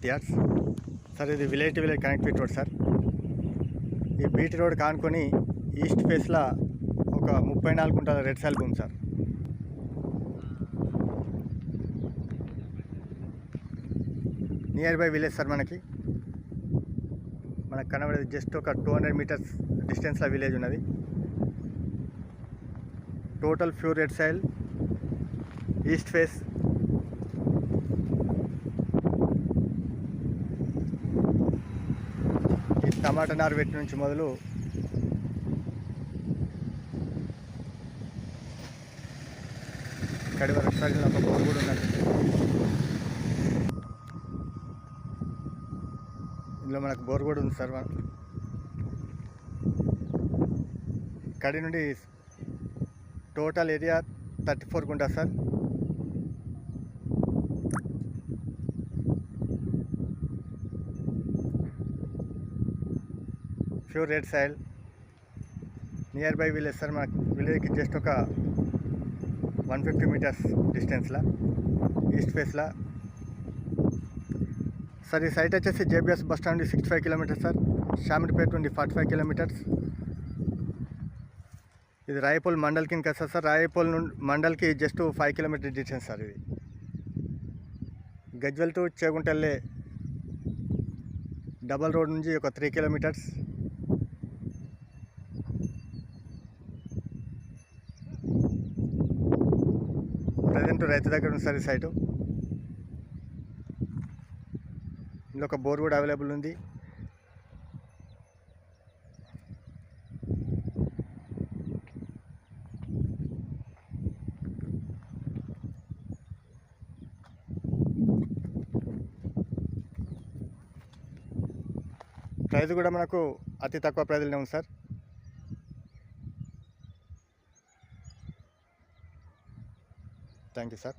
Health yards sir. ఇది village to village connectivity road sir. ఈ BT road కానుకొని east ఫేస్లో ఒక 34 గుంటల రెడ్ సాయిల్ భూమి sir. Near by village sir. మనకు కనబడేది జస్ట్ ఒక 200 మీటర్స్ డిస్టెన్స్లో విలేజ్ ఉన్నది. Total pure red soil, east face. ఈ టమాటా నారు పెట్టి నుంచి మొదలు ఇక్కడి వరకు సార్ ఒక బోర్ కూడా ఉన్నది. ఇందులో మనకు బోర్ కూడా ఉంది సార్. ఇక్కడి నుండి టోటల్ ఏరియా 34 గుంటా sir. Pure red soil, near by village sir. మన విలేజ్కి జస్ట్ ఒక 150 మీటర్స్ డిస్టెన్స్లో ఈస్ట్ ఫేస్లో సార్. ఈ సైట్ వచ్చేసి జేబీఎస్ బస్ స్టాండ్ నుండి 65 కిలోమీటర్స్ సార్. షామిర్పేట నుండి 45 కిలోమీటర్స్. ఇది రాయపోల్ మండల్ కింద కదా సార్. రాయపోల్ నుండి మండల్కి జస్ట్ 5 కిలోమీటర్ డిస్టెన్స్ సార్. ఇది గజ్వెల్ టు చేగుంటల్లే డబల్ రోడ్ నుంచి ఒక 3 కిలోమీటర్స్. ప్రజెంట్ రైతు దగ్గర ఉంది సార్ ఈ సైటు. ఇందులో ఒక బోర్ కూడా అవైలబుల్ ఉంది. ప్రైస్ కూడా మనకు అతి తక్కువ ప్రైజ్లోనే ఉంది సార్. Thank you sir.